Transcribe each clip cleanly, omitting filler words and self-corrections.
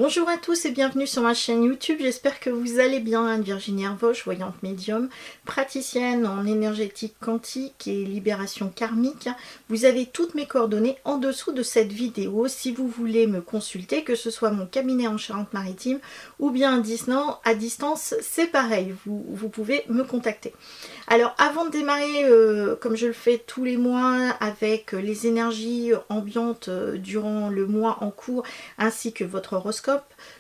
Bonjour à tous et bienvenue sur ma chaîne YouTube, j'espère que vous allez bien. Virginie Hervoche, voyante médium, praticienne en énergétique quantique et libération karmique. Vous avez toutes mes coordonnées en dessous de cette vidéo si vous voulez me consulter, que ce soit mon cabinet en Charente-Maritime ou bien à distance, c'est pareil, vous pouvez me contacter. Alors avant de démarrer, comme je le fais tous les mois, avec les énergies ambiantes durant le mois en cours, ainsi que votre horoscope,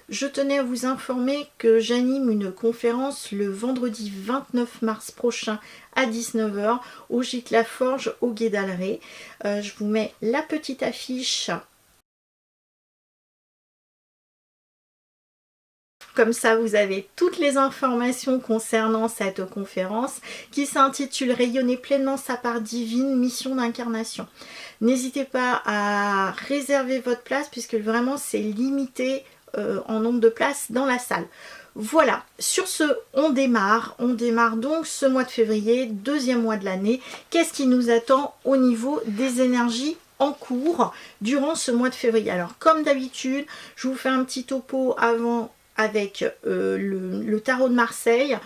je tenais à vous informer que j'anime une conférence le vendredi 29 mars prochain à 19 h au Gîte La Forge au Gué d'Alré. Je vous mets la petite affiche. Comme ça, vous avez toutes les informations concernant cette conférence qui s'intitule « Rayonner pleinement sa part divine, mission d'incarnation ». N'hésitez pas à réserver votre place puisque vraiment c'est limité en nombre de places dans la salle. Voilà, sur ce, on démarre donc ce mois de février, deuxième mois de l'année. Qu'est-ce qui nous attend au niveau des énergies en cours durant ce mois de février? Alors, comme d'habitude, je vous fais un petit topo avant avec le tarot de Marseille,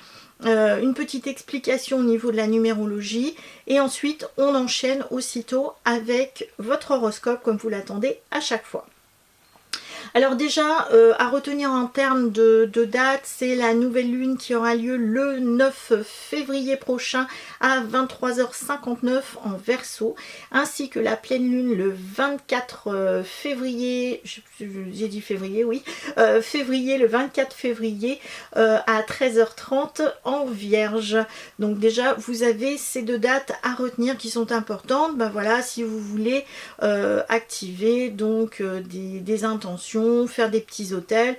une petite explication au niveau de la numérologie et ensuite on enchaîne aussitôt avec votre horoscope comme vous l'attendez à chaque fois. Alors déjà, à retenir en termes de date, c'est la nouvelle lune qui aura lieu le 9 février prochain à 23h59 en Verseau, ainsi que la pleine lune le 24 février, j'ai dit février, oui, février, le 24 février à 13h30 en Vierge. Donc déjà, vous avez ces deux dates à retenir qui sont importantes. Ben voilà, si vous voulez activer donc des intentions, faire des petits hôtels,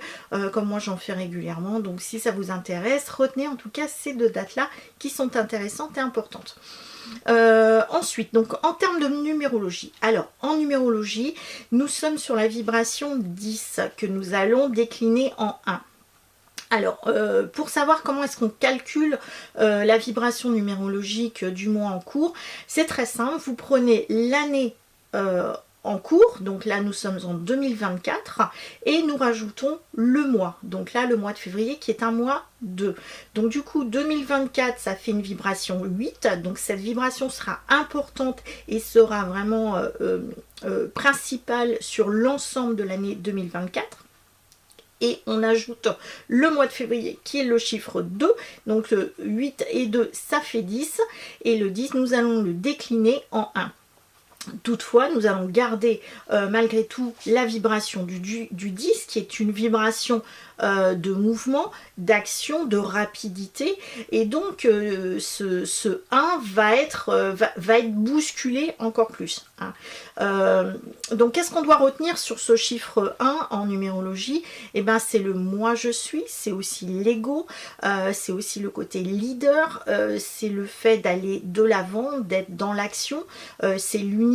comme moi j'en fais régulièrement. Donc si ça vous intéresse, retenez en tout cas ces deux dates là qui sont intéressantes et importantes. Ensuite, donc en termes de numérologie, alors en numérologie nous sommes sur la vibration 10 que nous allons décliner en 1. Alors, pour savoir comment est-ce qu'on calcule la vibration numérologique du mois en cours, c'est très simple, vous prenez l'année en cours, donc là nous sommes en 2024 et nous rajoutons le mois, donc là le mois de février qui est un mois 2. Donc du coup 2024 ça fait une vibration 8, donc cette vibration sera importante et sera vraiment principale sur l'ensemble de l'année 2024. Et on ajoute le mois de février qui est le chiffre 2, donc le 8 et 2 ça fait 10 et le 10 nous allons le décliner en 1. Toutefois, nous allons garder malgré tout la vibration du 10 qui est une vibration de mouvement, d'action, de rapidité et donc ce 1 va être bousculé encore plus. Hein. Donc qu'est-ce qu'on doit retenir sur ce chiffre 1 en numérologie? Eh bien c'est le moi je suis, c'est aussi l'ego, c'est aussi le côté leader, c'est le fait d'aller de l'avant, d'être dans l'action, c'est l'unité.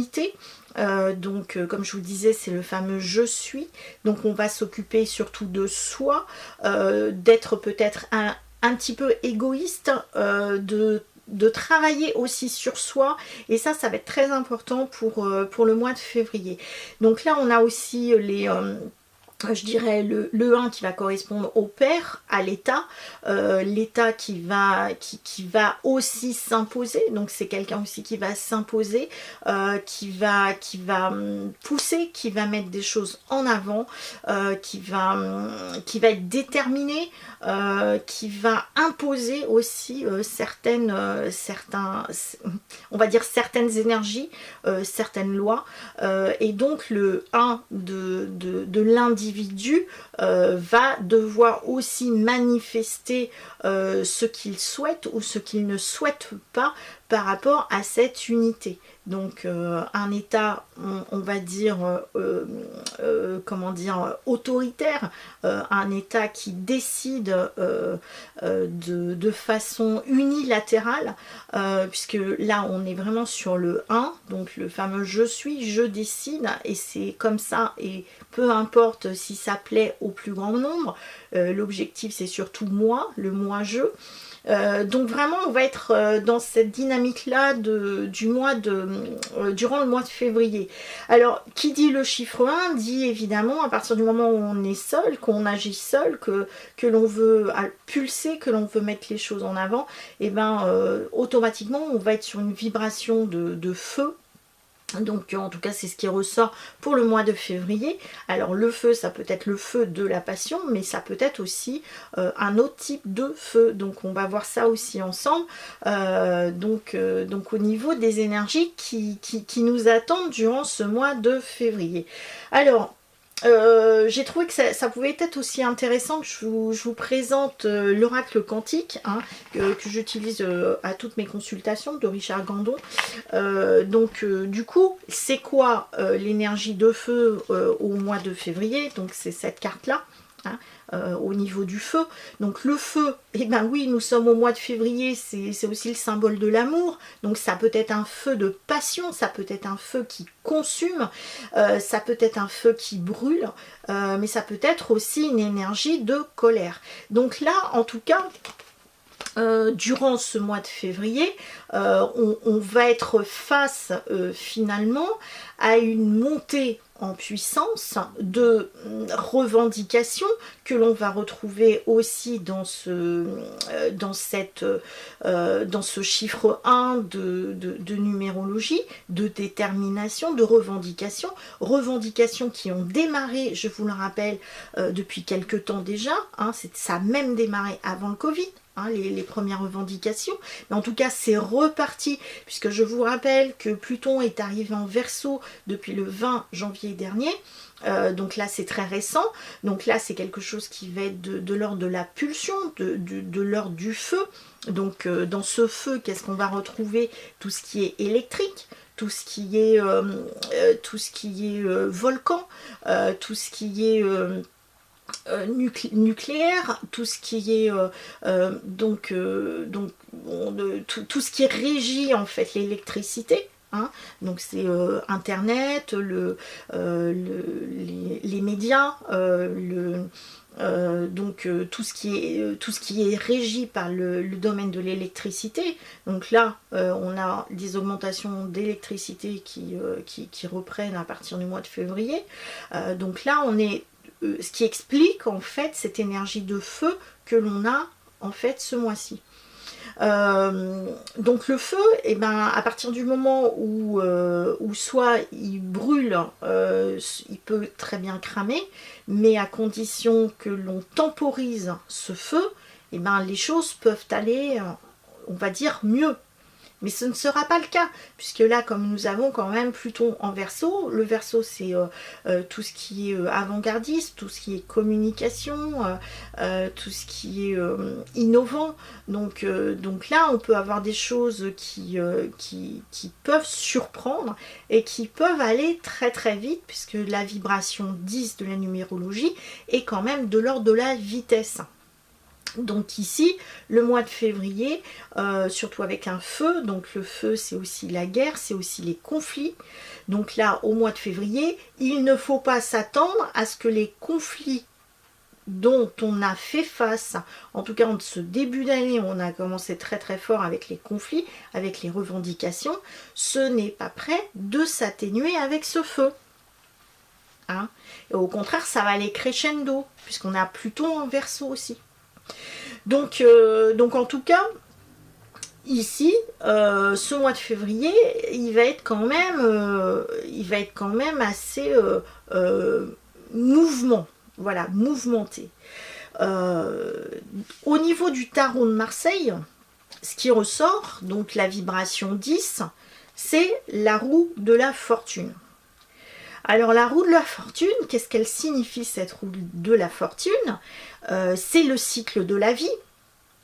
Donc comme je vous disais c'est le fameux je suis, donc on va s'occuper surtout de soi, d'être peut-être un petit peu égoïste, de travailler aussi sur soi et ça va être très important pour le mois de février. Donc là on a aussi je dirais le 1 qui va correspondre au père, à l'État, l'État qui va aussi s'imposer, donc c'est quelqu'un aussi qui va s'imposer, qui va pousser, qui va mettre des choses en avant, qui va être déterminé, qui va imposer aussi certaines énergies, certaines lois, et donc le 1 de l'individu va devoir aussi manifester ce qu'il souhaite ou ce qu'il ne souhaite pas par rapport à cette unité. Donc un état, on va dire, comment dire, autoritaire, un état qui décide de façon unilatérale, puisque là on est vraiment sur le 1, donc le fameux je suis, je décide, et c'est comme ça, et peu importe si ça plaît au plus grand nombre, l'objectif c'est surtout moi, le moi-je. Donc vraiment, on va être dans cette dynamique-là durant le mois de février. Alors, qui dit le chiffre 1 dit évidemment, à partir du moment où on est seul, qu'on agit seul, que l'on veut pulser, que l'on veut mettre les choses en avant, et ben automatiquement, on va être sur une vibration de feu. Donc en tout cas c'est ce qui ressort pour le mois de février. Alors le feu, ça peut être le feu de la passion, mais ça peut être aussi un autre type de feu. Donc on va voir ça aussi ensemble. Donc au niveau des énergies qui nous attendent durant ce mois de février. Alors j'ai trouvé que ça pouvait être aussi intéressant que je vous présente l'oracle quantique, hein, que j'utilise à toutes mes consultations de Richard Gandon. Du coup, c'est quoi l'énergie de feu au mois de février? Donc c'est cette carte-là. Hein, au niveau du feu. Donc le feu, eh ben oui, nous sommes au mois de février, c'est aussi le symbole de l'amour. Donc ça peut être un feu de passion, ça peut être un feu qui consume, ça peut être un feu qui brûle, mais ça peut être aussi une énergie de colère. Donc là, en tout cas, durant ce mois de février, on va être face finalement à une montée en puissance de revendications que l'on va retrouver aussi dans ce chiffre 1 de numérologie, de détermination, de revendications qui ont démarré, je vous le rappelle, depuis quelque temps déjà, hein, ça a même démarré avant le Covid. Les premières revendications, mais en tout cas c'est reparti, puisque je vous rappelle que Pluton est arrivé en Verseau depuis le 20 janvier dernier, donc là c'est très récent, donc là c'est quelque chose qui va être de l'ordre de la pulsion, de l'ordre du feu. Donc dans ce feu, qu'est-ce qu'on va retrouver? Tout ce qui est électrique, tout ce qui est volcan, tout ce qui est nucléaire, tout ce qui est tout ce qui régit en fait l'électricité. Hein, donc c'est internet, les médias, tout ce qui est régi par le domaine de l'électricité. Donc là on a des augmentations d'électricité qui reprennent à partir du mois de février. Donc là on est ce qui explique en fait cette énergie de feu que l'on a en fait ce mois-ci. Donc le feu, eh ben, à partir du moment où soit il brûle, il peut très bien cramer, mais à condition que l'on temporise ce feu, eh ben, les choses peuvent aller, on va dire, mieux. Mais ce ne sera pas le cas, puisque là, comme nous avons quand même Pluton en Verseau, le Verseau c'est tout ce qui est avant-gardiste, tout ce qui est communication, tout ce qui est innovant. Donc là, on peut avoir des choses qui peuvent surprendre et qui peuvent aller très très vite, puisque la vibration 10 de la numérologie est quand même de l'ordre de la vitesse. Donc ici, le mois de février, surtout avec un feu, donc le feu c'est aussi la guerre, c'est aussi les conflits. Donc là, au mois de février, il ne faut pas s'attendre à ce que les conflits dont on a fait face, en tout cas en ce début d'année, on a commencé très très fort avec les conflits, avec les revendications, ce n'est pas prêt de s'atténuer avec ce feu. Hein, et au contraire, ça va aller crescendo, puisqu'on a Pluton en Verseau aussi. Donc en tout cas, ici, ce mois de février, il va être quand même assez mouvementé. Au niveau du tarot de Marseille, ce qui ressort, donc la vibration 10, c'est la roue de la fortune. Alors la roue de la fortune, qu'est-ce qu'elle signifie cette roue de la fortune? C'est le cycle de la vie,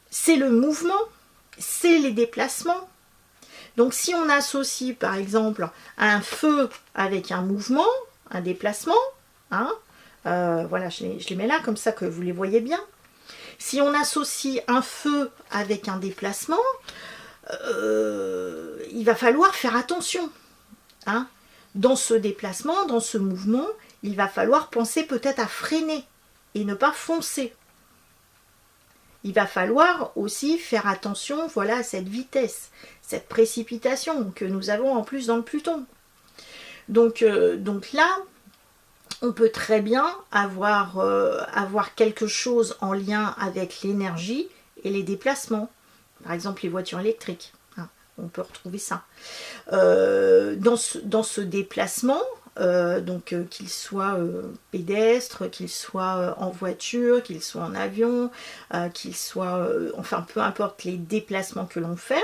c'est le mouvement, c'est les déplacements. Donc si on associe par exemple un feu avec un mouvement, un déplacement, hein, voilà, je les mets là comme ça que vous les voyez bien. Si on associe un feu avec un déplacement, il va falloir faire attention. Hein. Dans ce déplacement, dans ce mouvement, il va falloir penser peut-être à freiner et ne pas foncer. il va falloir aussi faire attention, voilà, à cette vitesse, cette précipitation que nous avons en plus dans le Pluton. Donc là, on peut très bien avoir quelque chose en lien avec l'énergie et les déplacements. Par exemple, les voitures électriques. Hein, on peut retrouver ça. Dans ce déplacement, qu'il soit pédestre, qu'il soit en voiture, qu'il soit en avion, qu'il soit... enfin, peu importe les déplacements que l'on fait,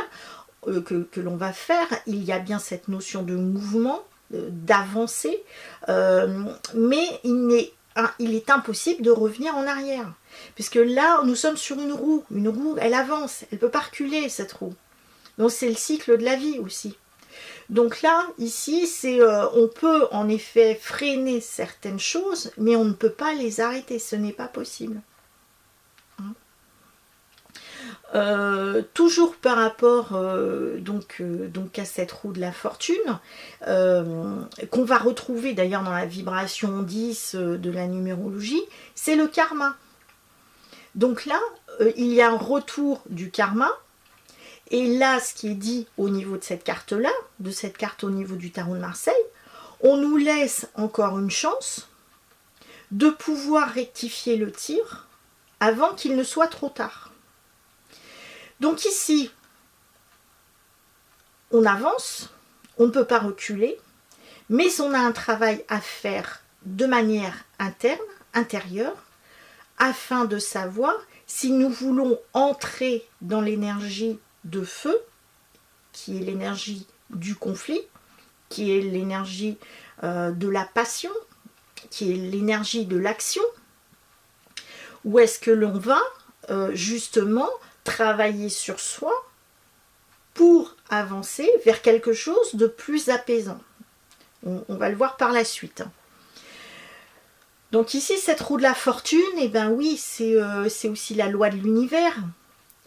que l'on va faire, il y a bien cette notion de mouvement, d'avancer, mais il est impossible de revenir en arrière. Puisque là, nous sommes sur une roue, elle avance, elle ne peut pas reculer cette roue. Donc c'est le cycle de la vie aussi. Donc là, ici, on peut en effet freiner certaines choses, mais on ne peut pas les arrêter, ce n'est pas possible. Toujours par rapport à cette roue de la fortune, qu'on va retrouver d'ailleurs dans la vibration 10 de la numérologie, c'est le karma. Donc là, il y a un retour du karma, et là, ce qui est dit au niveau de cette carte-là, de cette carte au niveau du tarot de Marseille, on nous laisse encore une chance de pouvoir rectifier le tir avant qu'il ne soit trop tard. Donc ici, on avance, on ne peut pas reculer, mais on a un travail à faire de manière intérieure, afin de savoir si nous voulons entrer dans l'énergie de feu, qui est l'énergie du conflit, qui est l'énergie de la passion, qui est l'énergie de l'action, ou est-ce que l'on va justement travailler sur soi pour avancer vers quelque chose de plus apaisant. On va le voir par la suite. Donc ici, cette roue de la fortune, eh ben oui, c'est aussi la loi de l'univers,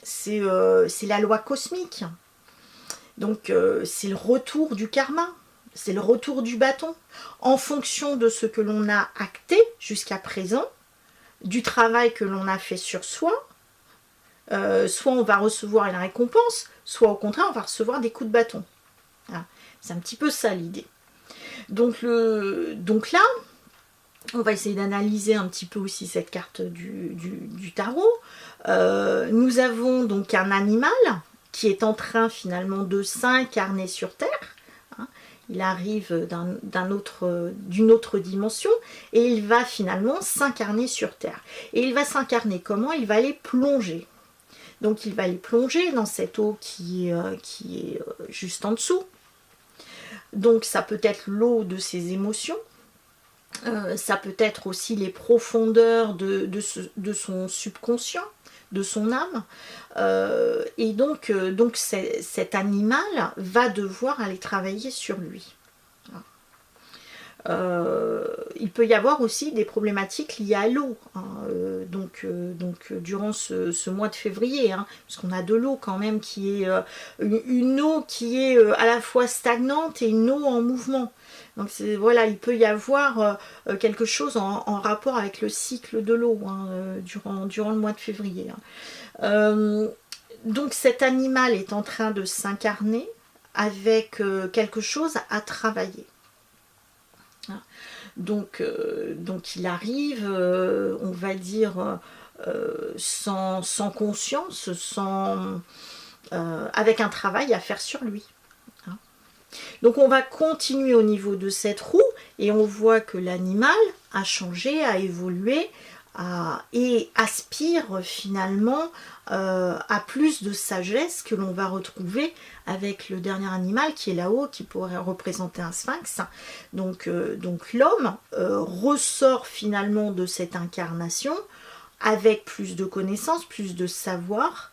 c'est la loi cosmique. Donc c'est le retour du karma, c'est le retour du bâton, en fonction de ce que l'on a acté jusqu'à présent, du travail que l'on a fait sur soi. Soit on va recevoir une récompense, soit au contraire on va recevoir des coups de bâton. Voilà. C'est un petit peu ça l'idée. Donc là, on va essayer d'analyser un petit peu aussi cette carte du tarot. Nous avons donc un animal qui est en train finalement de s'incarner sur Terre. Hein. Il arrive d'une autre dimension et il va finalement s'incarner sur Terre. Et il va s'incarner comment? Il va aller plonger. Donc il va aller plonger dans cette eau qui est juste en dessous. Donc ça peut être l'eau de ses émotions, ça peut être aussi les profondeurs de son subconscient, de son âme. Et donc cet animal va devoir aller travailler sur lui. Il peut y avoir aussi des problématiques liées à l'eau, hein, durant ce mois de février, hein, parce qu'on a de l'eau quand même qui est une eau qui est à la fois stagnante et une eau en mouvement. Donc voilà, il peut y avoir quelque chose en rapport avec le cycle de l'eau, hein, durant le mois de février. Hein. Donc cet animal est en train de s'incarner avec quelque chose à travailler. Donc il arrive, on va dire, sans conscience, avec un travail à faire sur lui. Hein. Donc on va continuer au niveau de cette roue et on voit que l'animal a changé, a évolué et aspire finalement à plus de sagesse que l'on va retrouver avec le dernier animal qui est là-haut, qui pourrait représenter un sphinx. Donc l'homme ressort finalement de cette incarnation avec plus de connaissances, plus de savoir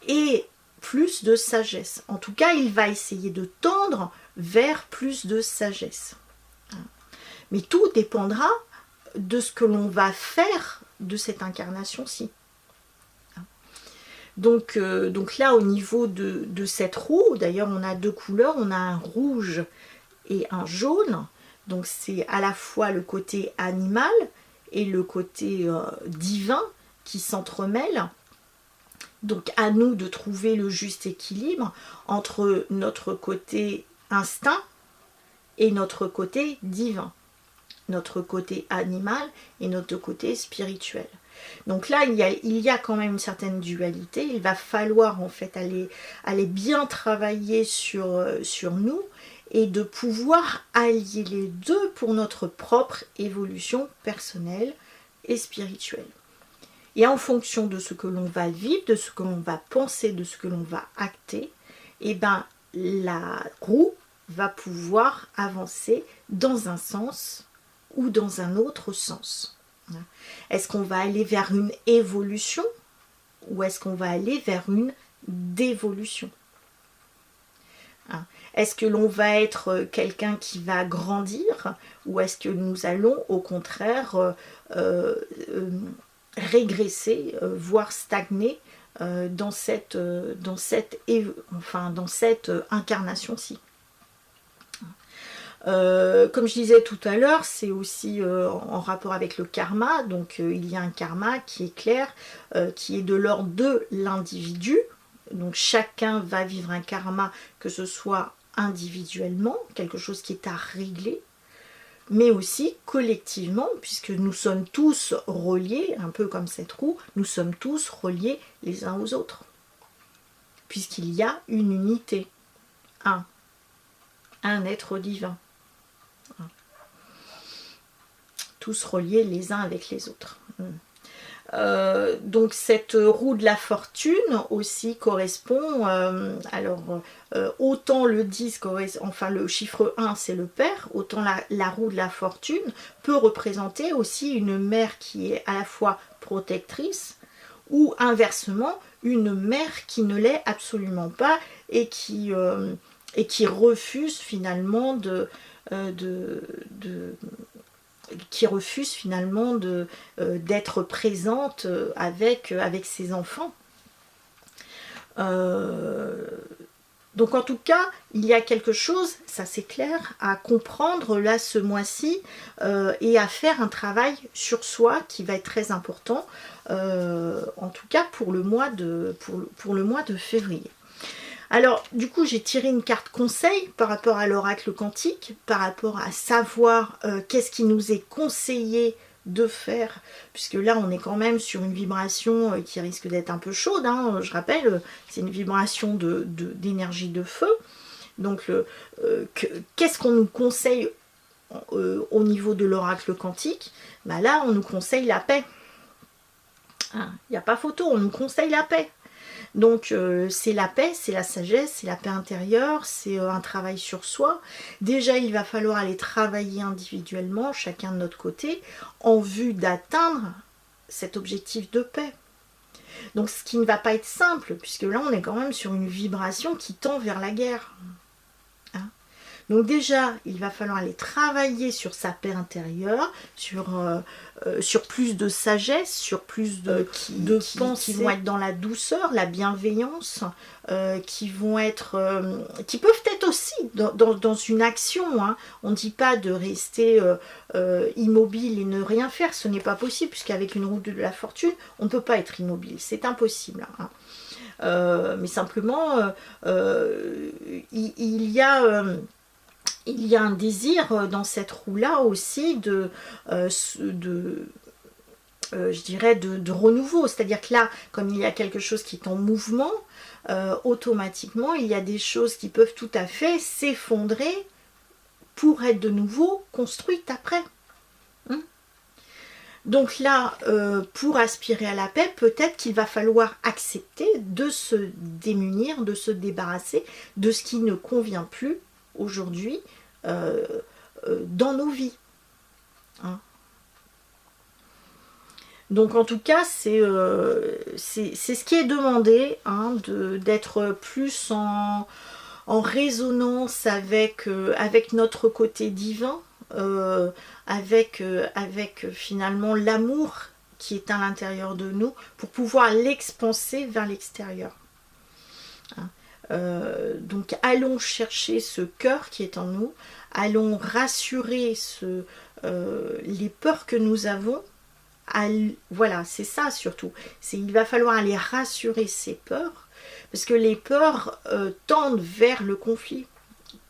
et plus de sagesse. En tout cas, il va essayer de tendre vers plus de sagesse. Mais tout dépendra de ce que l'on va faire de cette incarnation-ci. Donc là, au niveau de cette roue, d'ailleurs, on a deux couleurs, on a un rouge et un jaune. Donc c'est à la fois le côté animal et le côté divin qui s'entremêlent. Donc à nous de trouver le juste équilibre entre notre côté instinct et notre côté divin, notre côté animal et notre côté spirituel. Donc là, il y a quand même une certaine dualité. Il va falloir en fait aller bien travailler sur nous et de pouvoir allier les deux pour notre propre évolution personnelle et spirituelle. Et en fonction de ce que l'on va vivre, de ce que l'on va penser, de ce que l'on va acter, eh ben, la roue va pouvoir avancer dans un sens ou dans un autre sens. Est-ce qu'on va aller vers une évolution ou est-ce qu'on va aller vers une dévolution? Est-ce que l'on va être quelqu'un qui va grandir ou est-ce que nous allons au contraire régresser, voire stagner dans cette incarnation-ci? Comme je disais tout à l'heure, c'est aussi en rapport avec le karma. Donc il y a un karma qui est clair, qui est de l'ordre de l'individu. Donc chacun va vivre un karma, que ce soit individuellement, quelque chose qui est à régler, mais aussi collectivement, puisque nous sommes tous reliés, un peu comme cette roue, nous sommes tous reliés les uns aux autres, puisqu'il y a une unité, un être divin, tous reliés les uns avec les autres. Donc cette roue de la fortune aussi correspond, autant le 10, enfin le chiffre 1 c'est le père, autant la roue de la fortune peut représenter aussi une mère qui est à la fois protectrice ou inversement une mère qui ne l'est absolument pas et qui refuse finalement d'être présente avec ses enfants. Donc en tout cas, il y a quelque chose, ça c'est clair, à comprendre là ce mois-ci et à faire un travail sur soi qui va être très important, en tout cas pour le mois de février. Alors, du coup, j'ai tiré une carte conseil par rapport à l'oracle quantique, par rapport à savoir qu'est-ce qui nous est conseillé de faire, puisque là, on est quand même sur une vibration qui risque d'être un peu chaude, hein, je rappelle, c'est une vibration d'énergie de feu. Donc, qu'est-ce qu'on nous conseille au niveau de l'oracle quantique? Bah là, on nous conseille la paix. Il n'y a pas photo, on nous conseille la paix. Donc c'est la paix, c'est la sagesse, c'est la paix intérieure, c'est un travail sur soi. Déjà, il va falloir aller travailler individuellement, chacun de notre côté, en vue d'atteindre cet objectif de paix. Donc ce qui ne va pas être simple, puisque là on est quand même sur une vibration qui tend vers la guerre. Donc déjà, il va falloir aller travailler sur sa paix intérieure, sur plus de sagesse, sur plus de pensées qui vont être dans la douceur, la bienveillance, qui peuvent être aussi dans une action. Hein. On ne dit pas de rester immobile et ne rien faire, ce n'est pas possible, puisqu'avec une roue de la fortune, on ne peut pas être immobile, c'est impossible. Hein. Mais simplement, il y a un désir dans cette roue-là aussi je dirais de renouveau. C'est-à-dire que là, comme il y a quelque chose qui est en mouvement, automatiquement, il y a des choses qui peuvent tout à fait s'effondrer pour être de nouveau construites après. Donc là, pour aspirer à la paix, peut-être qu'il va falloir accepter de se démunir, de se débarrasser de ce qui ne convient plus aujourd'hui dans nos vies. Hein. Donc en tout cas, c'est ce qui est demandé, hein, d'être plus en résonance avec notre côté divin, avec finalement l'amour qui est à l'intérieur de nous, pour pouvoir l'expanser vers l'extérieur. Hein. Donc allons chercher ce cœur qui est en nous, allons rassurer les peurs que nous avons voilà, c'est ça surtout. Il va falloir aller rassurer ces peurs, parce que les peurs tendent vers le conflit,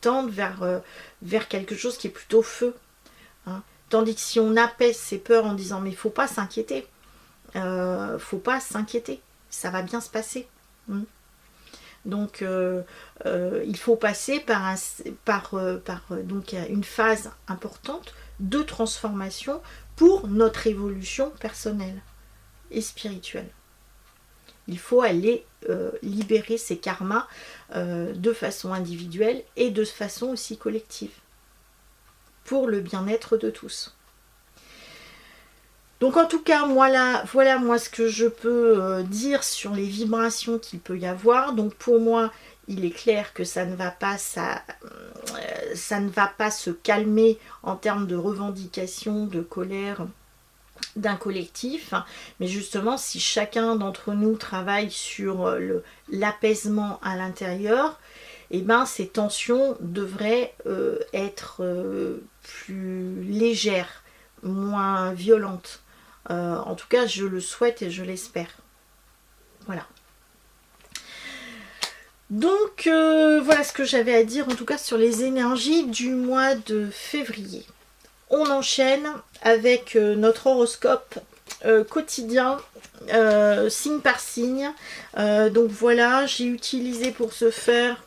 tendent vers quelque chose qui est plutôt feu. Hein. Tandis que si on apaise ces peurs en disant mais il ne faut pas s'inquiéter, ça va bien se passer. Donc il faut passer par donc une phase importante de transformation pour notre évolution personnelle et spirituelle. Il faut aller libérer ces karmas de façon individuelle et de façon aussi collective pour le bien-être de tous. Donc en tout cas, voilà moi ce que je peux dire sur les vibrations qu'il peut y avoir. Donc pour moi, il est clair que ça ne va pas se calmer en termes de revendication, de colère d'un collectif. Mais justement, si chacun d'entre nous travaille sur l'apaisement à l'intérieur, eh ben, ces tensions devraient être plus légères, moins violentes. En tout cas, je le souhaite et je l'espère. Voilà. Donc, voilà ce que j'avais à dire, en tout cas, sur les énergies du mois de février. On enchaîne avec notre horoscope quotidien, signe par signe. Donc voilà, j'ai utilisé pour ce faire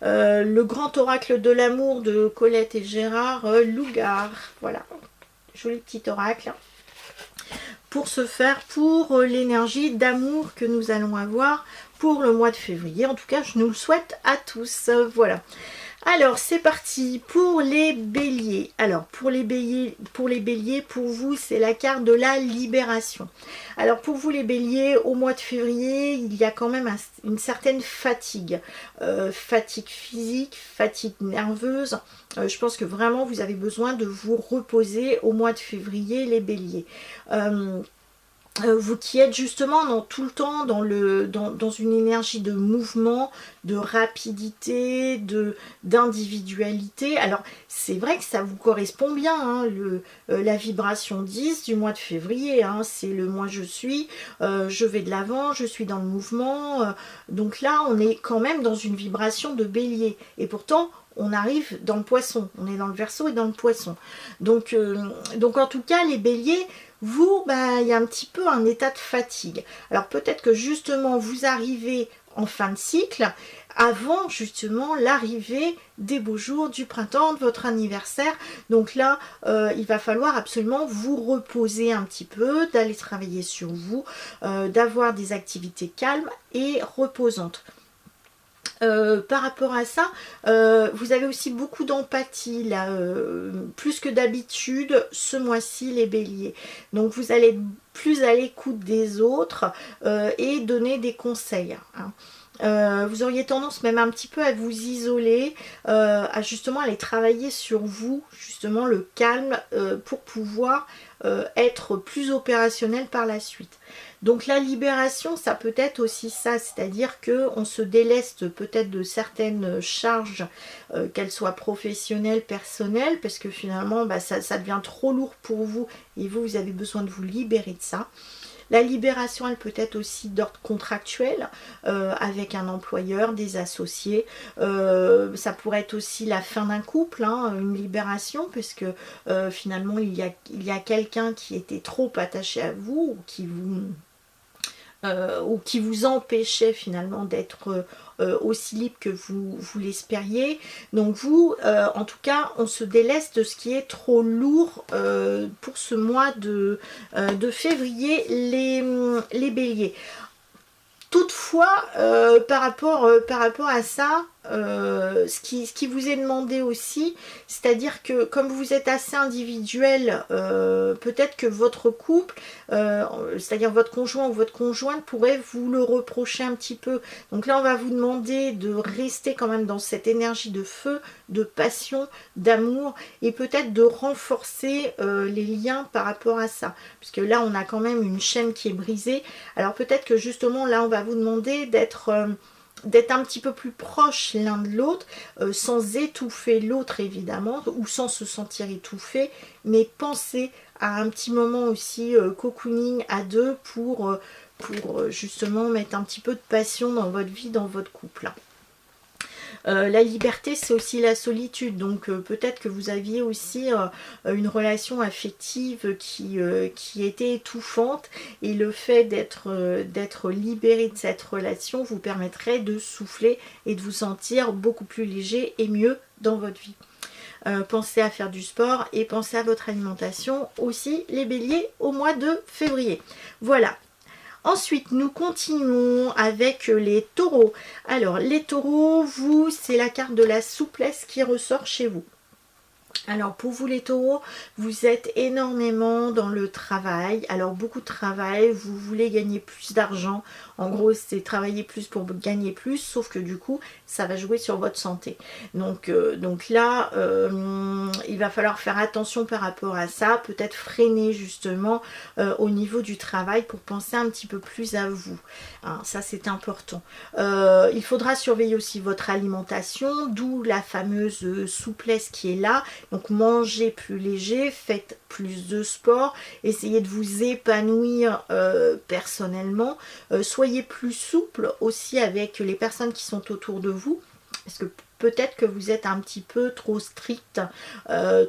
le grand oracle de l'amour de Colette et Gérard Lougard. Voilà, joli petit oracle. Pour ce faire, pour l'énergie d'amour que nous allons avoir pour le mois de février. En tout cas, je nous le souhaite à tous. Voilà. Alors, c'est parti pour les béliers. Alors, pour les béliers, pour vous, c'est la carte de la libération. Alors, pour vous, les béliers, au mois de février, il y a quand même une certaine fatigue. Fatigue physique, fatigue nerveuse. Je pense que vraiment, vous avez besoin de vous reposer au mois de février, les béliers. Vous qui êtes justement tout le temps dans une énergie de mouvement, de rapidité, d'individualité. Alors c'est vrai que ça vous correspond bien, hein, la vibration 10 du mois de février, hein, c'est le moi je suis, je vais de l'avant, je suis dans le mouvement. Donc là on est quand même dans une vibration de bélier. Et pourtant on arrive dans le poisson, on est dans le Verseau et dans le poisson. Donc en tout cas les béliers, vous, il y a un petit peu un état de fatigue. Alors peut-être que justement vous arrivez en fin de cycle avant justement l'arrivée des beaux jours du printemps, de votre anniversaire. Donc là, il va falloir absolument vous reposer un petit peu, d'aller travailler sur vous, d'avoir des activités calmes et reposantes. Par rapport à ça, vous avez aussi beaucoup d'empathie là, plus que d'habitude ce mois-ci les béliers. Donc vous allez être plus à l'écoute des autres et donner des conseils. Hein. Vous auriez tendance même un petit peu à vous isoler, à justement aller travailler sur vous, justement le calme pour pouvoir être plus opérationnel par la suite. Donc la libération, ça peut être aussi ça, c'est-à-dire qu'on se déleste peut-être de certaines charges, qu'elles soient professionnelles, personnelles, parce que finalement ça devient trop lourd pour vous et vous avez besoin de vous libérer de ça. La libération, elle peut être aussi d'ordre contractuel, avec un employeur, des associés. Ça pourrait être aussi la fin d'un couple, hein, une libération, puisque finalement il y a quelqu'un qui était trop attaché à vous, ou qui vous empêchait finalement d'être aussi libre que vous l'espériez. Donc vous, en tout cas, on se déleste de ce qui est trop lourd pour ce mois de février, les béliers. Toutefois, par rapport à ça, ce qui vous est demandé aussi, c'est-à-dire que comme vous êtes assez individuel, peut-être que votre couple, c'est-à-dire votre conjoint ou votre conjointe pourrait vous le reprocher un petit peu. Donc là on va vous demander de rester quand même dans cette énergie de feu, de passion, d'amour, et peut-être de renforcer les liens par rapport à ça, puisque là on a quand même une chaîne qui est brisée. Alors peut-être que justement là on va vous demander d'être un petit peu plus proche l'un de l'autre, sans étouffer l'autre évidemment, ou sans se sentir étouffé, mais pensez à un petit moment aussi cocooning à deux pour justement mettre un petit peu de passion dans votre vie, dans votre couple. La liberté, c'est aussi la solitude, donc peut-être que vous aviez aussi une relation affective qui était étouffante, et le fait d'être libéré de cette relation vous permettrait de souffler et de vous sentir beaucoup plus léger et mieux dans votre vie. Pensez à faire du sport et pensez à votre alimentation aussi, les béliers, au mois de février. Voilà. Ensuite, nous continuons avec les taureaux. Alors, les taureaux, vous, c'est la carte de la souplesse qui ressort chez vous. Alors pour vous les taureaux, vous êtes énormément dans le travail. Alors beaucoup de travail, vous voulez gagner plus d'argent. En gros, c'est travailler plus pour gagner plus, sauf que du coup, ça va jouer sur votre santé. Donc là, il va falloir faire attention par rapport à ça. Peut-être freiner justement au niveau du travail pour penser un petit peu plus à vous. Hein, ça, c'est important. Il faudra surveiller aussi votre alimentation, d'où la fameuse souplesse qui est là. Donc mangez plus léger, faites plus de sport, essayez de vous épanouir personnellement, soyez plus souple aussi avec les personnes qui sont autour de vous, parce que peut-être que vous êtes un petit peu trop strict,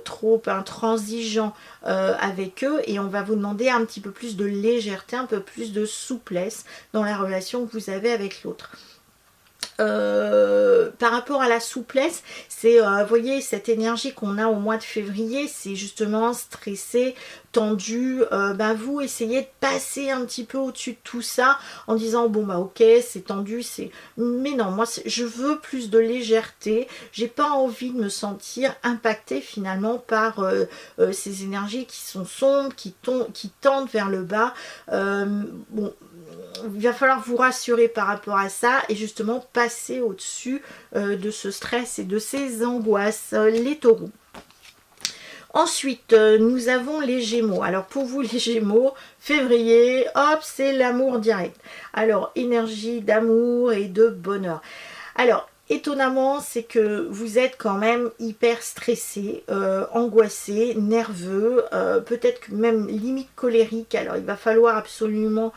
trop intransigeant avec eux, et on va vous demander un petit peu plus de légèreté, un peu plus de souplesse dans la relation que vous avez avec l'autre. Par rapport à la souplesse, c'est, vous voyez, cette énergie qu'on a au mois de février, c'est justement stressé, tendu. Vous essayez de passer un petit peu au-dessus de tout ça en disant bon bah ok, c'est tendu, mais non, moi je veux plus de légèreté, j'ai pas envie de me sentir impactée finalement par ces énergies qui sont sombres, qui tendent vers le bas. Il va falloir vous rassurer par rapport à ça et justement passer au-dessus de ce stress et de ces angoisses, les taureaux. Ensuite, nous avons les Gémeaux. Alors pour vous les Gémeaux, février, hop, c'est l'amour direct. Alors énergie d'amour et de bonheur. Alors étonnamment, c'est que vous êtes quand même hyper stressé, angoissé, nerveux, peut-être que même limite colérique. Alors il va falloir absolument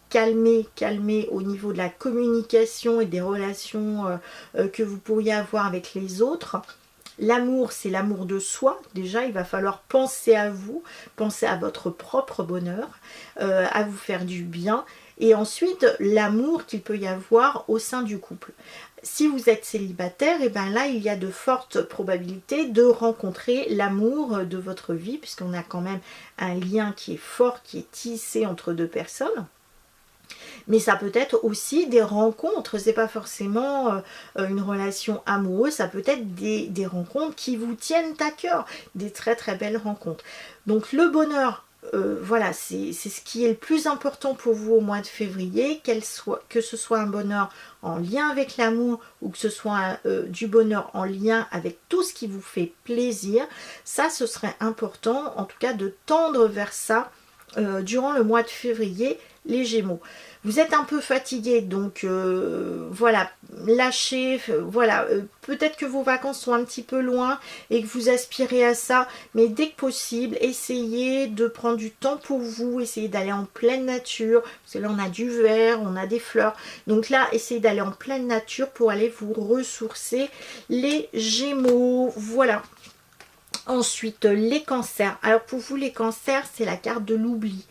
calmer au niveau de la communication et des relations que vous pourriez avoir avec les autres. L'amour, c'est l'amour de soi. Déjà, il va falloir penser à vous, penser à votre propre bonheur, à vous faire du bien. Et ensuite, l'amour qu'il peut y avoir au sein du couple. Si vous êtes célibataire, et bien là, il y a de fortes probabilités de rencontrer l'amour de votre vie, puisqu'on a quand même un lien qui est fort, qui est tissé entre deux personnes. Mais ça peut être aussi des rencontres, c'est pas forcément une relation amoureuse, ça peut être des rencontres qui vous tiennent à cœur, des très très belles rencontres. Donc le bonheur, voilà, c'est ce qui est le plus important pour vous au mois de février, que ce soit un bonheur en lien avec l'amour ou que ce soit du bonheur en lien avec tout ce qui vous fait plaisir. Ça, ce serait important, en tout cas, de tendre vers ça durant le mois de février, les Gémeaux. Vous êtes un peu fatigué, donc voilà, lâchez, voilà, peut-être que vos vacances sont un petit peu loin et que vous aspirez à ça, mais dès que possible, essayez de prendre du temps pour vous, essayez d'aller en pleine nature, parce que là on a du vert, on a des fleurs, donc là essayez d'aller en pleine nature pour aller vous ressourcer, les Gémeaux, voilà. Ensuite, les cancers. Alors pour vous, les cancers, c'est la carte de l'oubli.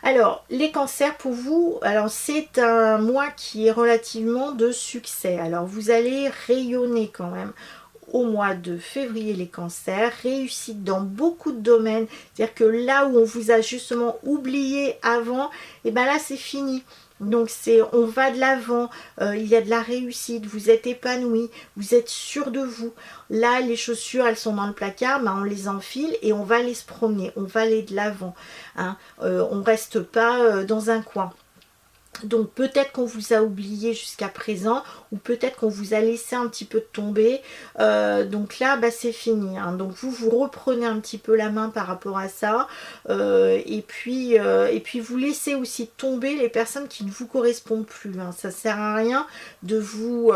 Alors, les cancers pour vous, alors c'est un mois qui est relativement de succès. Alors, vous allez rayonner quand même au mois de février, les cancers, réussite dans beaucoup de domaines. C'est-à-dire que là où on vous a justement oublié avant, et bien là, c'est fini. Donc on va de l'avant, il y a de la réussite, vous êtes épanoui, vous êtes sûr de vous. Là, les chaussures, elles sont dans le placard, on les enfile et on va aller se promener, on va aller de l'avant. Hein. On ne reste pas dans un coin. Donc peut-être qu'on vous a oublié jusqu'à présent, ou peut-être qu'on vous a laissé un petit peu tomber. Donc là, c'est fini. Hein. Donc vous reprenez un petit peu la main par rapport à ça. Et puis vous laissez aussi tomber les personnes qui ne vous correspondent plus. Hein. Ça ne sert à rien de vous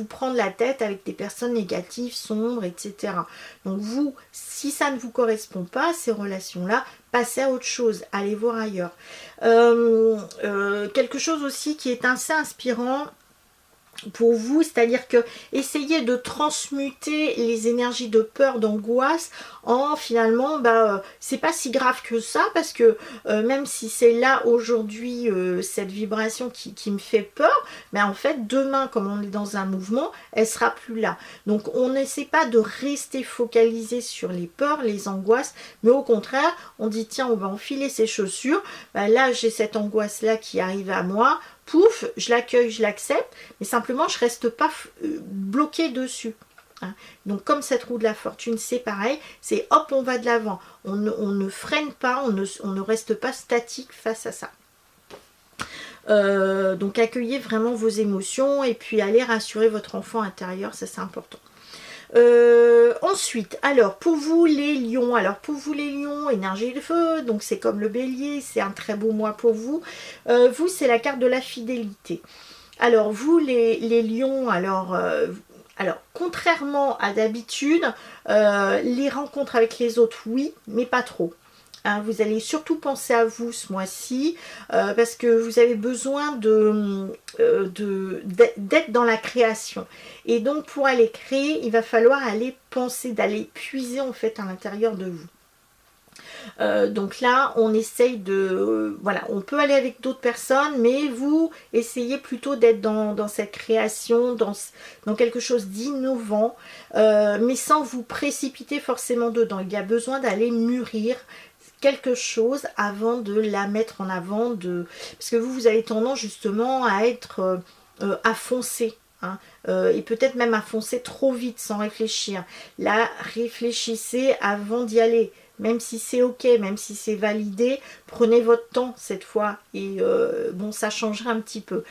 prendre la tête avec des personnes négatives, sombres, etc. Donc vous, si ça ne vous correspond pas, ces relations-là, passez à autre chose, allez voir ailleurs. Quelque chose aussi qui est assez inspirant pour vous, c'est-à-dire que essayez de transmuter les énergies de peur, d'angoisse en finalement, c'est pas si grave que ça, parce que même si c'est là aujourd'hui cette vibration qui me fait peur, mais en fait demain, comme on est dans un mouvement, elle sera plus là. Donc on n'essaie pas de rester focalisé sur les peurs, les angoisses, mais au contraire, on dit tiens, on va enfiler ses chaussures, là j'ai cette angoisse là qui arrive à moi, pouf, je l'accueille, je l'accepte, mais simplement je reste pas bloqué dessus. Hein. Donc comme cette roue de la fortune, c'est pareil, c'est hop, on va de l'avant. On ne freine pas, on ne reste pas statique face à ça. Donc accueillez vraiment vos émotions et puis allez rassurer votre enfant intérieur, ça c'est important. Ensuite, alors pour vous les lions, énergie de feu, donc c'est comme le bélier, c'est un très beau mois pour vous. Vous, c'est la carte de la fidélité. Alors vous les lions, alors contrairement à d'habitude, les rencontres avec les autres, oui, mais pas trop. Hein, vous allez surtout penser à vous ce mois-ci parce que vous avez besoin d'être dans la création. Et donc pour aller créer, il va falloir aller penser, d'aller puiser en fait à l'intérieur de vous. Donc là, on essaye de... voilà, on peut aller avec d'autres personnes, mais vous essayez plutôt d'être dans cette création, dans quelque chose d'innovant, mais sans vous précipiter forcément dedans. Il y a besoin d'aller mûrir quelque chose avant de la mettre en avant, parce que vous avez tendance justement à être à foncer, hein, et peut-être même à foncer trop vite sans réfléchir. Là, réfléchissez avant d'y aller, même si c'est ok, même si c'est validé, prenez votre temps cette fois et bon, ça changera un petit peu.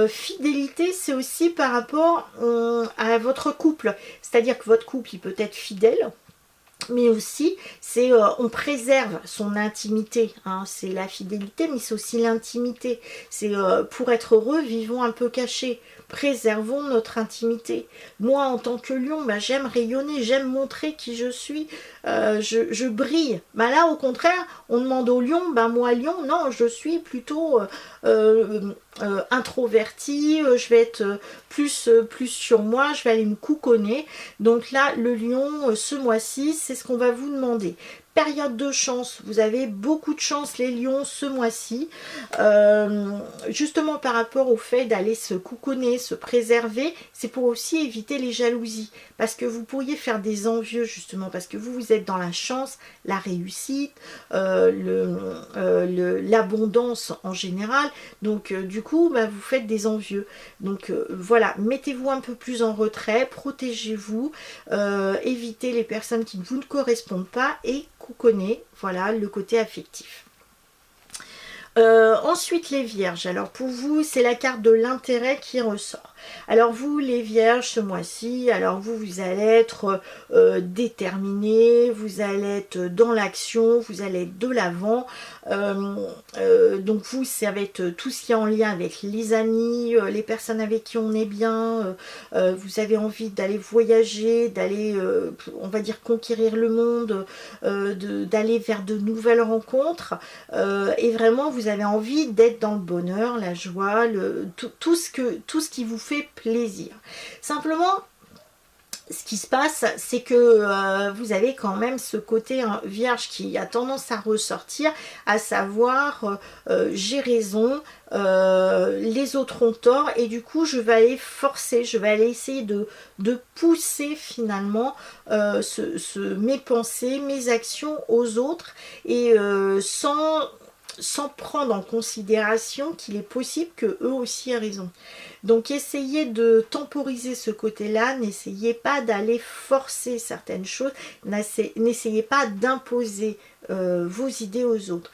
Fidélité, c'est aussi par rapport à votre couple, c'est-à-dire que votre couple il peut être fidèle, mais aussi c'est on préserve son intimité, hein, c'est la fidélité, mais c'est aussi l'intimité, c'est pour être heureux, vivons un peu cachés, préservons notre intimité. Moi en tant que lion, j'aime rayonner, j'aime montrer qui je suis, je brille. Là au contraire, on demande au lion, moi lion, non, je suis plutôt introvertie, je vais être plus sur moi, je vais aller me couconner. Donc là, le lion, ce mois-ci, c'est ce qu'on va vous demander. Période de chance, vous avez beaucoup de chance les lions ce mois-ci, justement par rapport au fait d'aller se couconner, se préserver, c'est pour aussi éviter les jalousies, parce que vous pourriez faire des envieux justement, parce que vous êtes dans la chance, la réussite, l'abondance en général, donc du coup vous faites des envieux, donc voilà, mettez-vous un peu plus en retrait, protégez-vous, évitez les personnes qui ne vous correspondent pas et couconnez, voilà le côté affectif. Ensuite les vierges, alors pour vous c'est la carte de l'intérêt qui ressort. Alors vous les vierges ce mois-ci, alors vous allez être déterminés, vous allez être dans l'action, vous allez être de l'avant, donc vous ça va être tout ce qui est en lien avec les amis, les personnes avec qui on est bien, vous avez envie d'aller voyager, d'aller on va dire conquérir le monde, d'aller vers de nouvelles rencontres, et vraiment vous avez envie d'être dans le bonheur, la joie, tout ce qui vous fait plaisir. Simplement, ce qui se passe, c'est que vous avez quand même ce côté vierge qui a tendance à ressortir, à savoir j'ai raison, les autres ont tort, et du coup je vais aller forcer, je vais aller essayer de pousser finalement mes pensées, mes actions aux autres, et sans prendre en considération qu'il est possible que eux aussi aient raison. Donc essayez de temporiser ce côté-là, n'essayez pas d'aller forcer certaines choses, n'essayez pas d'imposer vos idées aux autres.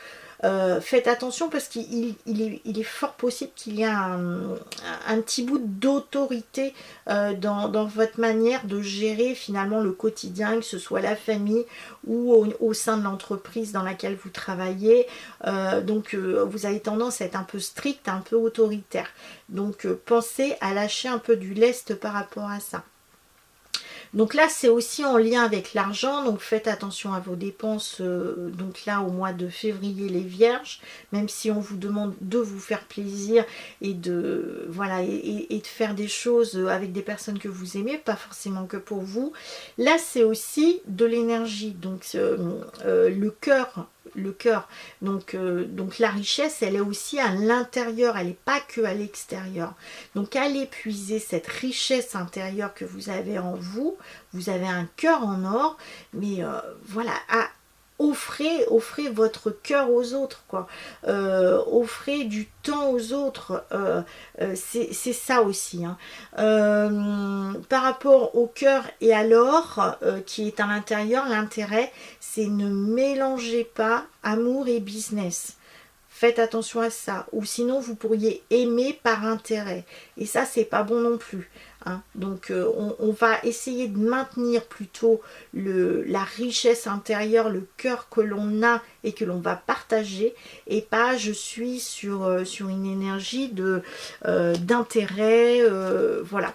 Faites attention parce qu'il est fort possible qu'il y ait un petit bout d'autorité dans votre manière de gérer finalement le quotidien, que ce soit la famille ou au sein de l'entreprise dans laquelle vous travaillez. Donc vous avez tendance à être un peu strict, un peu autoritaire. Donc pensez à lâcher un peu du lest par rapport à ça. Donc là, c'est aussi en lien avec l'argent, donc faites attention à vos dépenses, donc là au mois de février les vierges, même si on vous demande de vous faire plaisir et de, voilà, et de faire des choses avec des personnes que vous aimez, pas forcément que pour vous. Là, c'est aussi de l'énergie, donc le cœur. Donc la richesse, elle est aussi à l'intérieur, elle n'est pas que à l'extérieur. Donc allez puiser cette richesse intérieure que vous avez en vous. Vous avez un cœur en or, mais voilà, offrez votre cœur aux autres, quoi. Offrez du temps aux autres, c'est ça aussi, hein. Par rapport au cœur et à l'or qui est à l'intérieur, l'intérêt, c'est ne mélangez pas amour et business. Faites attention à ça, ou sinon vous pourriez aimer par intérêt, et ça c'est pas bon non plus, hein. Donc on va essayer de maintenir plutôt la richesse intérieure, le cœur que l'on a et que l'on va partager, et pas je suis sur une énergie d'intérêt, voilà.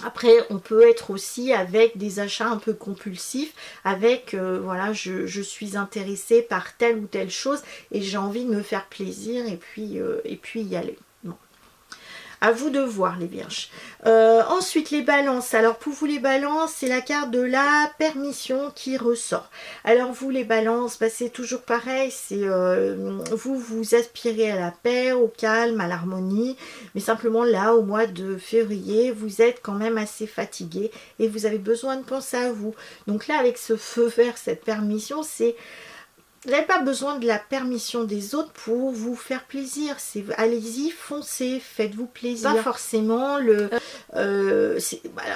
Après, on peut être aussi avec des achats un peu compulsifs, avec, voilà, je suis intéressée par telle ou telle chose et j'ai envie de me faire plaisir et puis y aller. Bon. À vous de voir les vierges. Ensuite les balances. Alors pour vous les balances, c'est la carte de la permission qui ressort. Alors vous les balances, bah, c'est toujours pareil. C'est vous aspirez à la paix, au calme, à l'harmonie. Mais simplement là, au mois de février, vous êtes quand même assez fatigué et vous avez besoin de penser à vous. Donc là, avec ce feu vert, cette permission, c'est... Vous n'avez pas besoin de la permission des autres pour vous faire plaisir. Allez-y, foncez, faites-vous plaisir. Pas forcément le... alors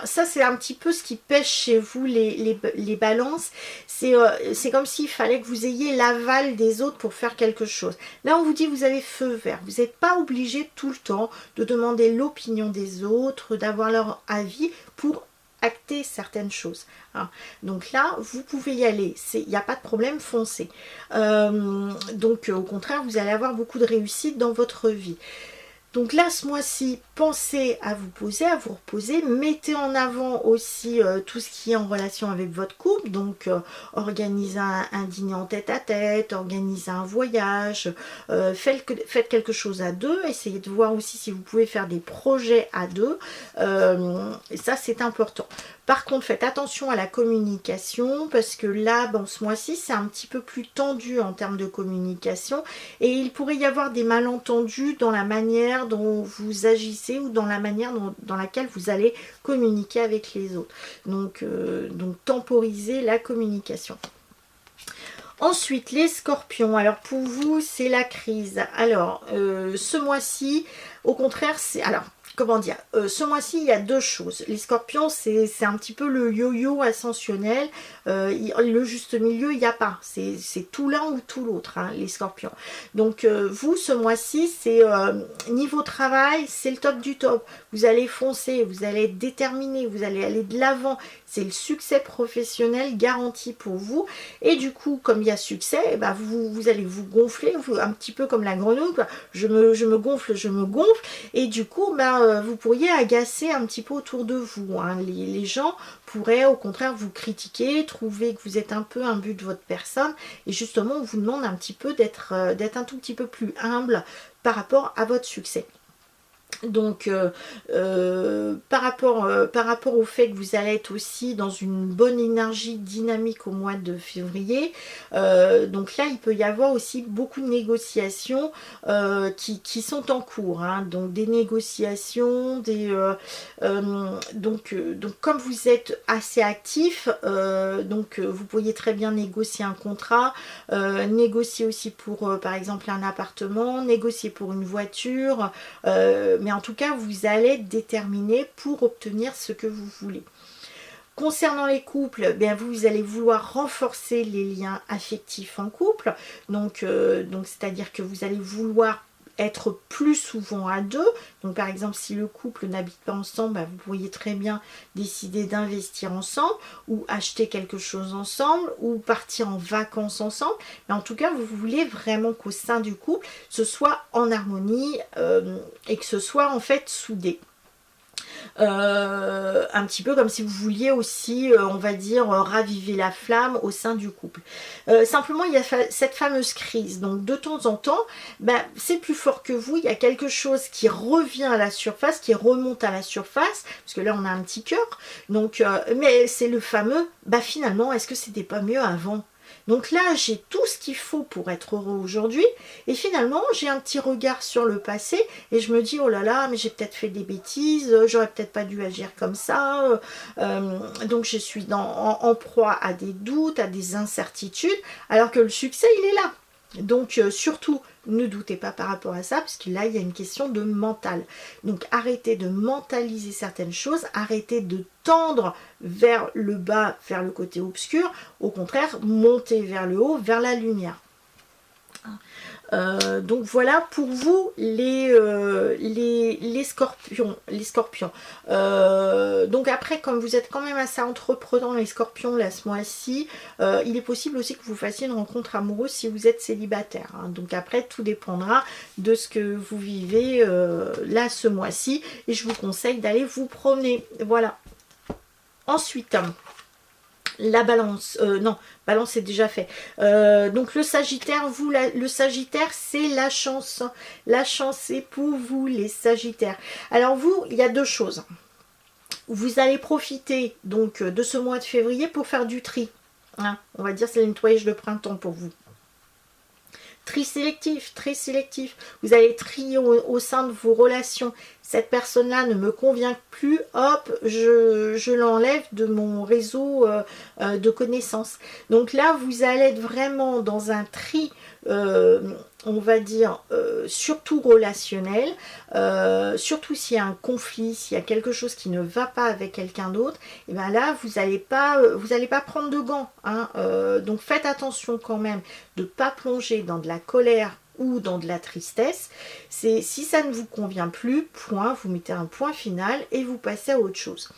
ça, c'est un petit peu ce qui pêche chez vous, les balances. C'est comme s'il fallait que vous ayez l'aval des autres pour faire quelque chose. Là, on vous dit vous avez feu vert. Vous n'êtes pas obligé tout le temps de demander l'opinion des autres, d'avoir leur avis pour acter certaines choses, hein. Donc là vous pouvez y aller, il n'y a pas de problème, foncez. Donc au contraire, vous allez avoir beaucoup de réussite dans votre vie. Donc là, ce mois-ci, pensez à vous poser, à vous reposer. Mettez en avant aussi tout ce qui est en relation avec votre couple. Donc, organisez un dîner en tête-à-tête, organisez un voyage, faites quelque chose à deux. Essayez de voir aussi si vous pouvez faire des projets à deux. Et ça, c'est important. Par contre, faites attention à la communication parce que là, bon, ce mois-ci, c'est un petit peu plus tendu en termes de communication et il pourrait y avoir des malentendus dans la manière dont vous agissez ou dans la manière dans laquelle vous allez communiquer avec les autres. Donc temporisez la communication. Ensuite, les scorpions. Alors pour vous, c'est la crise. Alors, ce mois-ci, au contraire, c'est... Alors, comment dire, ce mois-ci, il y a deux choses. Les scorpions, c'est un petit peu le yo-yo ascensionnel. Le juste milieu, il n'y a pas. C'est tout l'un ou tout l'autre, hein, les scorpions. Donc, vous, ce mois-ci, c'est niveau travail, c'est le top du top. Vous allez foncer, vous allez être déterminé, vous allez aller de l'avant. C'est le succès professionnel garanti pour vous. Et du coup, comme il y a succès, eh ben vous allez vous gonfler, un petit peu comme la grenouille, quoi. Je me gonfle, je me gonfle. Et du coup, ben, vous pourriez agacer un petit peu autour de vous, hein. Les gens pourraient au contraire vous critiquer, trouver que vous êtes un peu imbu de votre personne. Et justement, on vous demande un petit peu d'être un tout petit peu plus humble par rapport à votre succès. Donc par rapport au fait que vous allez être aussi dans une bonne énergie dynamique au mois de février, donc là il peut y avoir aussi beaucoup de négociations qui sont en cours, hein. Donc des négociations, donc comme vous êtes assez actif, vous pourriez très bien négocier un contrat, négocier aussi pour par exemple un appartement, négocier pour une voiture, mais en tout cas, vous allez être déterminé pour obtenir ce que vous voulez. Concernant les couples, bien vous allez vouloir renforcer les liens affectifs en couple. Donc c'est-à-dire que vous allez vouloir être plus souvent à deux. Donc par exemple, si le couple n'habite pas ensemble, bah, vous pourriez très bien décider d'investir ensemble ou acheter quelque chose ensemble ou partir en vacances ensemble. Mais en tout cas, vous voulez vraiment qu'au sein du couple, ce soit en harmonie et que ce soit en fait soudé. Un petit peu comme si vous vouliez aussi, on va dire, raviver la flamme au sein du couple. Simplement, il y a cette fameuse crise. Donc, de temps en temps, ben, c'est plus fort que vous. Il y a quelque chose qui revient à la surface, qui remonte à la surface, parce que là, on a un petit cœur. Donc, mais c'est le fameux, bah finalement, est-ce que c'était pas mieux avant? Donc là, j'ai tout ce qu'il faut pour être heureux aujourd'hui. Et finalement, j'ai un petit regard sur le passé et je me dis, oh là là, mais j'ai peut-être fait des bêtises, j'aurais peut-être pas dû agir comme ça. Donc je suis en proie à des doutes, à des incertitudes, alors que le succès, il est là. Donc surtout, ne doutez pas par rapport à ça, parce que là, il y a une question de mental. Donc arrêtez de mentaliser certaines choses, arrêtez de tendre vers le bas, vers le côté obscur. Au contraire, montez vers le haut, vers la lumière. Donc voilà pour vous les scorpions. Donc après, comme vous êtes quand même assez entreprenant les scorpions là ce mois-ci, il est possible aussi que vous fassiez une rencontre amoureuse si vous êtes célibataire. Hein. Donc après, tout dépendra de ce que vous vivez là ce mois-ci. Et je vous conseille d'aller vous promener. Voilà. Ensuite... la balance, non, balance c'est déjà fait. Donc le Sagittaire, vous, le Sagittaire, c'est la chance. La chance, c'est pour vous, les Sagittaires. Alors vous, il y a deux choses. Vous allez profiter donc de ce mois de février pour faire du tri. Hein, on va dire c'est le nettoyage de printemps pour vous. Tri sélectif, très sélectif. Vous allez trier au sein de vos relations. Cette personne-là ne me convient plus, hop, je l'enlève de mon réseau de connaissances. Donc là, vous allez être vraiment dans un tri, on va dire, surtout relationnel, surtout s'il y a un conflit, s'il y a quelque chose qui ne va pas avec quelqu'un d'autre, et bien là, vous n'allez pas prendre de gants. Hein, donc faites attention quand même de ne pas plonger dans de la colère ou dans de la tristesse. C'est si ça ne vous convient plus, point, vous mettez un point final et vous passez à autre chose.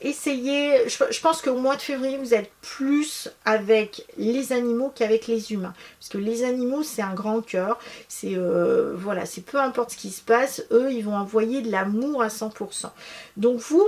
Essayez, je pense qu'au mois de février vous êtes plus avec les animaux qu'avec les humains, parce que les animaux c'est un grand cœur, c'est voilà, c'est peu importe ce qui se passe, eux ils vont envoyer de l'amour à 100%. Donc vous,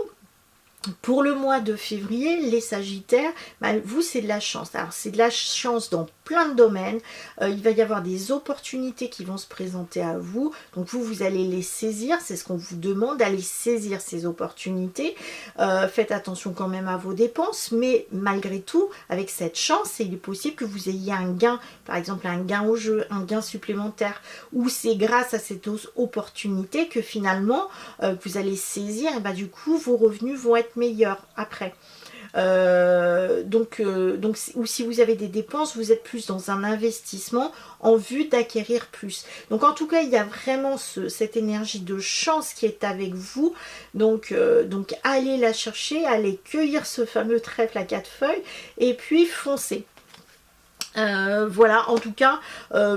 pour le mois de février, les Sagittaires, bah, vous c'est de la chance. Alors c'est de la chance dans plein de domaines. Il va y avoir des opportunités qui vont se présenter à vous. Donc vous allez les saisir. C'est ce qu'on vous demande, d'aller saisir ces opportunités. Faites attention quand même à vos dépenses. Mais malgré tout, avec cette chance, il est possible que vous ayez un gain. Par exemple, un gain au jeu, un gain supplémentaire. Ou c'est grâce à cette opportunité que finalement, vous allez saisir. Et bah, du coup, vos revenus vont être meilleurs après. Donc, ou si vous avez des dépenses, vous êtes plus dans un investissement en vue d'acquérir plus. Donc en tout cas, il y a vraiment cette énergie de chance qui est avec vous. Donc allez la chercher, allez cueillir ce fameux trèfle à 4 feuilles et puis foncez. Voilà, en tout cas,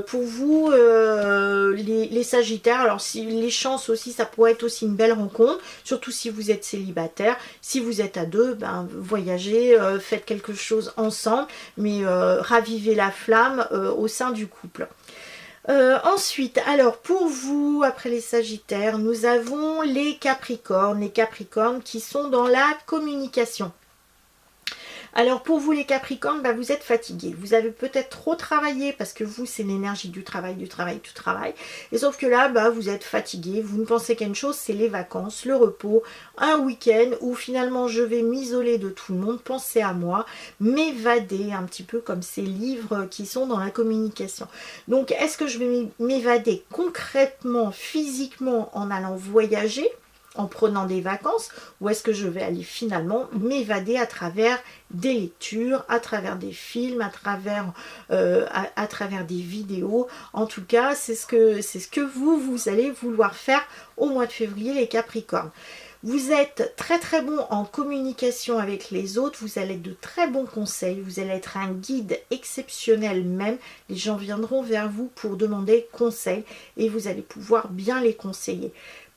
pour vous, les Sagittaires, alors si les chances aussi, ça pourrait être aussi une belle rencontre, surtout si vous êtes célibataire. Si vous êtes à deux, ben, voyagez, faites quelque chose ensemble, mais ravivez la flamme au sein du couple. Ensuite, alors pour vous, après les Sagittaires, nous avons les Capricornes qui sont dans la communication. Alors pour vous les Capricornes, bah, vous êtes fatigués. Vous avez peut-être trop travaillé parce que vous c'est l'énergie du travail. Et sauf que là, bah, vous êtes fatigués. Vous ne pensez qu'à une chose, c'est les vacances, le repos, un week-end où finalement je vais m'isoler de tout le monde, penser à moi, m'évader un petit peu comme ces livres qui sont dans la communication. Donc est-ce que je vais m'évader concrètement, physiquement en allant voyager ? En prenant des vacances, ou est-ce que je vais aller finalement m'évader à travers des lectures, à travers des films, à travers des vidéos. En tout cas, c'est ce que vous allez vouloir faire au mois de février, les Capricornes. Vous êtes très très bon en communication avec les autres, vous allez être de très bons conseils, vous allez être un guide exceptionnel même. Les gens viendront vers vous pour demander conseil et vous allez pouvoir bien les conseiller.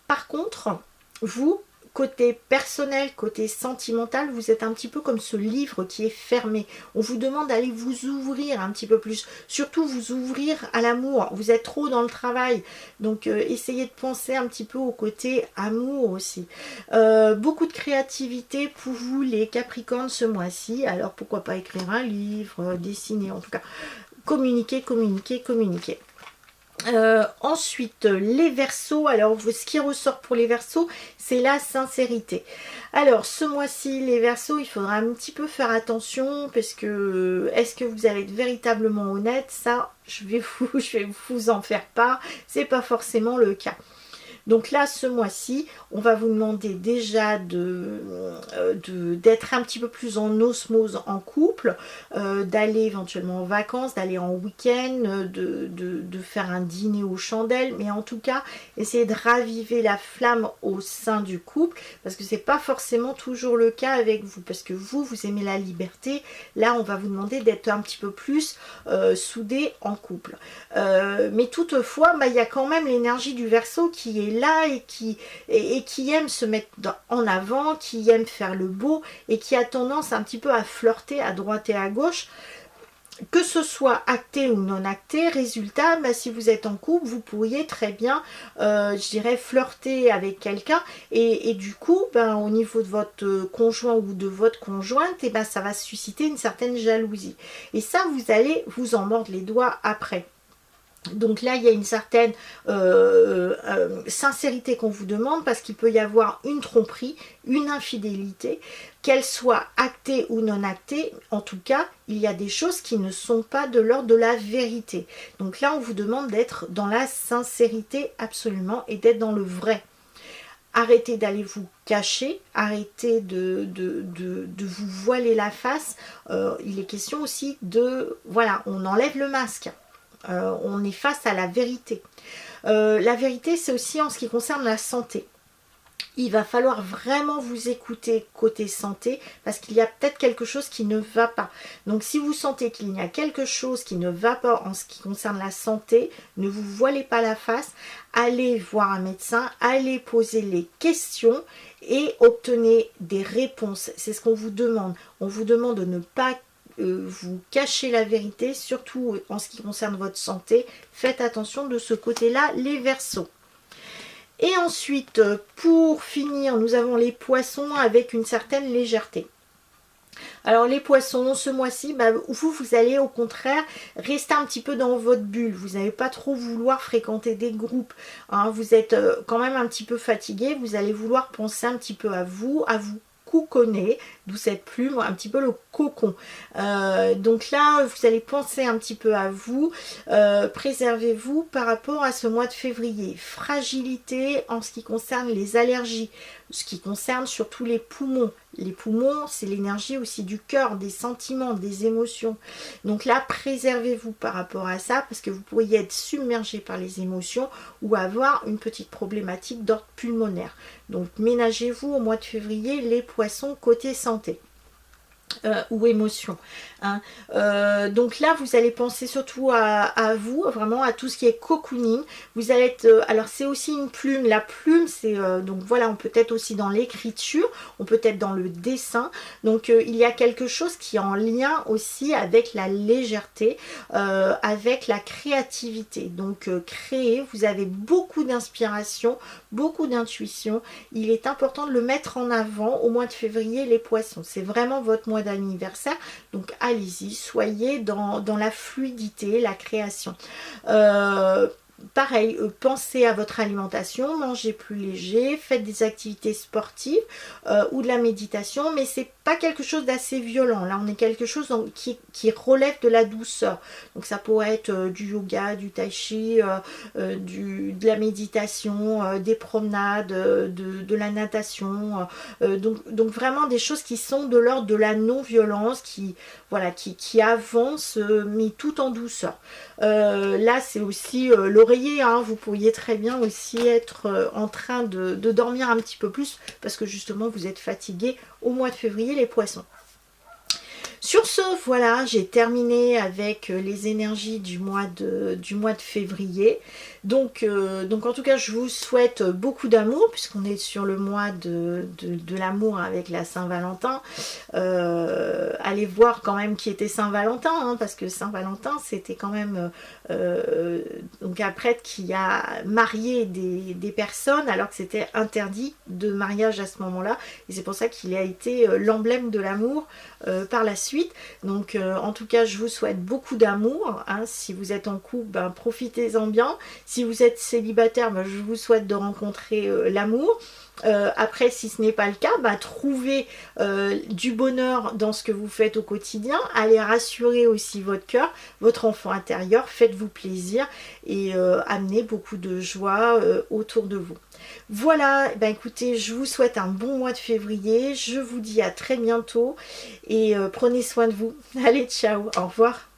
Par contre, vous, côté personnel, côté sentimental, vous êtes un petit peu comme ce livre qui est fermé. On vous demande d'aller vous ouvrir un petit peu plus, surtout vous ouvrir à l'amour. Vous êtes trop dans le travail, donc essayez de penser un petit peu au côté amour aussi. Beaucoup de créativité pour vous les Capricornes ce mois-ci, alors pourquoi pas écrire un livre, dessiner, en tout cas communiquer, communiquer, communiquer. Ensuite, les Verseaux. Alors, ce qui ressort pour les Verseaux, c'est la sincérité. Alors, ce mois-ci, les Verseaux, il faudra un petit peu faire attention parce que est-ce que vous allez être véritablement honnête? Ça, je vais vous en faire part. C'est pas forcément le cas. Donc là, ce mois-ci, on va vous demander déjà d'être un petit peu plus en osmose en couple, d'aller éventuellement en vacances, d'aller en week-end, de faire un dîner aux chandelles, mais en tout cas, essayez de raviver la flamme au sein du couple, parce que c'est pas forcément toujours le cas avec vous, parce que vous aimez la liberté. Là, on va vous demander d'être un petit peu plus soudés en couple. Mais toutefois, il y a quand même l'énergie du Verseau qui est là et qui aime se mettre en avant, qui aime faire le beau et qui a tendance un petit peu à flirter à droite et à gauche, que ce soit acté ou non acté. Résultat, si vous êtes en couple, vous pourriez très bien, je dirais, flirter avec quelqu'un et du coup, au niveau de votre conjoint ou de votre conjointe, ça va susciter une certaine jalousie. Et ça, vous allez vous en mordre les doigts après. Donc là, il y a une certaine sincérité qu'on vous demande parce qu'il peut y avoir une tromperie, une infidélité, qu'elle soit actée ou non actée. En tout cas, il y a des choses qui ne sont pas de l'ordre de la vérité. Donc là, on vous demande d'être dans la sincérité absolument et d'être dans le vrai. Arrêtez d'aller vous cacher, arrêtez de vous voiler la face. Il est question aussi voilà, on enlève le masque. On est face à la vérité. La vérité, c'est aussi en ce qui concerne la santé. Il va falloir vraiment vous écouter côté santé parce qu'il y a peut-être quelque chose qui ne va pas. Donc si vous sentez qu'il y a quelque chose qui ne va pas en ce qui concerne la santé, ne vous voilez pas la face, allez voir un médecin, allez poser les questions et obtenez des réponses. C'est ce qu'on vous demande. On vous demande de ne pas vous cachez la vérité, surtout en ce qui concerne votre santé. Faites attention de ce côté-là, les Verseaux. Et ensuite, pour finir, nous avons les Poissons avec une certaine légèreté. Alors les Poissons, ce mois-ci, vous allez au contraire rester un petit peu dans votre bulle. Vous n'allez pas trop vouloir fréquenter des groupes. Vous êtes quand même un petit peu fatigué. Vous allez vouloir penser un petit peu à vous couconner, d'où cette plume, un petit peu le cocon. Donc là, vous allez penser un petit peu à vous, préservez-vous par rapport à ce mois de février. Fragilité en ce qui concerne les allergies, ce qui concerne surtout les poumons. Les poumons, c'est l'énergie aussi du cœur, des sentiments, des émotions. Donc là, préservez-vous par rapport à ça, parce que vous pourriez être submergé par les émotions ou avoir une petite problématique d'ordre pulmonaire. Donc ménagez-vous au mois de février les Poissons côté santé. Ou émotion. Donc là, vous allez penser surtout à vous, vraiment à tout ce qui est cocooning. Vous allez être, alors c'est aussi une plume. La plume, c'est donc voilà, on peut être aussi dans l'écriture, on peut être dans le dessin. Donc il y a quelque chose qui est en lien aussi avec la légèreté, avec la créativité. Donc créer, vous avez beaucoup d'inspiration, beaucoup d'intuition. Il est important de le mettre en avant au mois de février, les Poissons. C'est vraiment votre mois d'anniversaire, donc allez-y, soyez dans la fluidité, la création. Pareil, pensez à votre alimentation, mangez plus léger, faites des activités sportives ou de la méditation, mais c'est pas quelque chose d'assez violent. Là, on est quelque chose qui relève de la douceur. Donc ça pourrait être du yoga, du tai chi, de la méditation, des promenades, de la natation. Donc vraiment des choses qui sont de l'ordre de la non-violence, qui avancent, mais tout en douceur. Là, c'est aussi l'oreiller. Vous pourriez très bien aussi être en train de dormir un petit peu plus parce que justement, vous êtes fatigué au mois de février, les Poissons. Sur ce, voilà, j'ai terminé avec les énergies du mois de février. Donc en tout cas, je vous souhaite beaucoup d'amour, puisqu'on est sur le mois de l'amour avec la Saint-Valentin. Allez voir quand même qui était Saint-Valentin, hein, parce que Saint-Valentin, c'était quand même donc un prêtre qui a marié des personnes, alors que c'était interdit de mariage à ce moment-là. Et c'est pour ça qu'il a été l'emblème de l'amour par la suite. Donc en tout cas, je vous souhaite beaucoup d'amour, hein. Si vous êtes en couple, ben, profitez-en bien. Si vous êtes célibataire, ben, je vous souhaite de rencontrer l'amour. Après, si ce n'est pas le cas, bah, trouvez du bonheur dans ce que vous faites au quotidien. Allez rassurer aussi votre cœur, votre enfant intérieur. Faites-vous plaisir et amenez beaucoup de joie autour de vous. Voilà, ben écoutez, je vous souhaite un bon mois de février. Je vous dis à très bientôt et prenez soin de vous. Allez, ciao, au revoir.